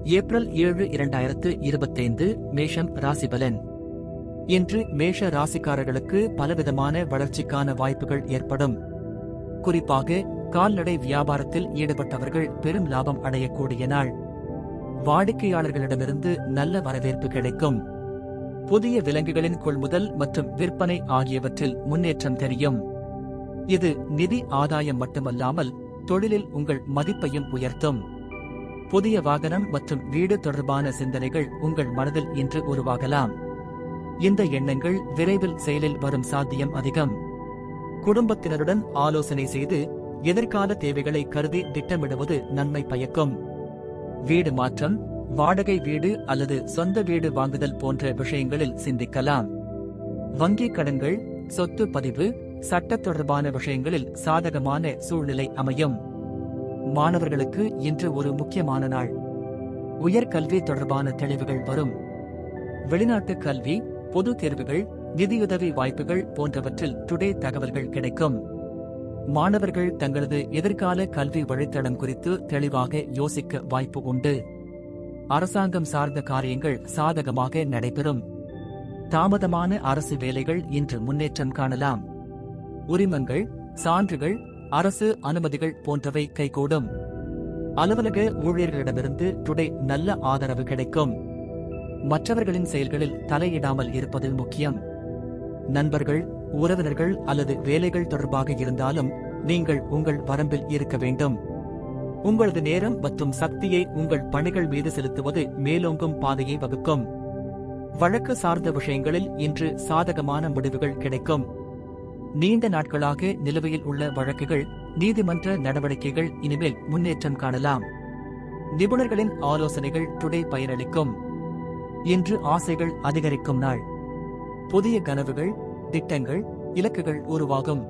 April 7 2025 மேஷம் ராசிபலன். இன்று மேஷ ராசிக்காரர்களுக்கு பலவிதமான வளர்ச்சிக்கான வாய்ப்புகள் ஏற்படும். குறிப்பாக கால்நடை வியாபாரத்தில் ஈடுபட்டவர்கள் பெரும் லாபம் அடையக்கூடிய நாள். வாடிக்கையாளர்களிடமிருந்து நல்ல வரவேற்பு கிடைக்கும். புதிய விலங்குகளின் கொள்முதல் மற்றும் விற்பனை ஆகியவற்றில் முன்னேற்றம் தெரியும். இது நிதி ஆதாயம் மட்டுமல்லாமல் தொழிலில் உங்கள் மதிப்பையும் உயர்த்தும். புதிய வாகனம் மற்றும் வீடு தொடர்பான சிந்தனைகள் உங்கள் மனதில் இன்று உருவாகலாம். இந்த எண்ணங்கள் விரைவில் செயலில் வரும் சாத்தியம் அதிகம். குடும்பத்தினருடன் ஆலோசனை செய்து எதிர்கால தேவைகளை கருதி திட்டமிடுவது நன்மை பயக்கும். வீடு மாற்றம், வாடகை வீடு அல்லது சொந்த வீடு வாங்குதல் போன்ற விஷயங்களில் சிந்திக்கலாம். வங்கி கடன்கள், சொத்து பதிவு, சட்ட தொடர்பான விஷயங்களில் சாதகமான சூழ்நிலை அமையும். மாணவர்களுக்கு இன்று ஒரு முக்கியமான நாள். உயர்கல்வி தொடர்பான தெளிவுகள் வரும். வெளிநாட்டு கல்வி, பொது தேர்வுகள், நிதியுதவி வாய்ப்புகள் போன்றவற்றில் டுடே தகவல்கள் கிடைக்கும். மாணவர்கள் தங்களது எதிர்கால கல்வி வழித்தடம் குறித்து தெளிவாக யோசிக்க வாய்ப்பு உண்டு. அரசாங்கம் சார்ந்த காரியங்கள் சாதகமாக நடைபெறும். தாமதமான அரசு வேலைகள் இன்று முன்னேற்றம் காணலாம். உரிமங்கள், சான்றுகள், அரசு அனுமதிகள் போன்றவை கைகூடும். அலுவலக ஊழியர்களிடமிருந்து டுடே நல்ல ஆதரவு கிடைக்கும். மற்றவர்களின் செயல்களில் தலையிடாமல் இருப்பது முக்கியம். நண்பர்கள், உறவினர்கள் அல்லது வேலைகள் தொடர்பாக இருந்தாலும் நீங்கள் உங்கள் வரம்பில் இருக்க வேண்டும். உங்களது நேரம் மற்றும் சக்தியை உங்கள் பணிகள் மீது செலுத்துவது மேலோங்கும் பாதையை வகுக்கும். வழக்கு சார்ந்த விஷயங்களில் இன்று சாதகமான முடிவுகள் கிடைக்கும். நீண்ட நாட்களாக நிலுவையில் உள்ள வழக்குகள், நீதிமன்ற நடவடிக்கைகள் இனிமேல் முன்னேற்றம் காணலாம். நிபுணர்களின் ஆலோசனைகள் டுடே பயனளிக்கும். இன்று ஆசைகள் அதிகரிக்கும் நாள். புதிய கனவுகள், திட்டங்கள், இலக்குகள் உருவாகும்.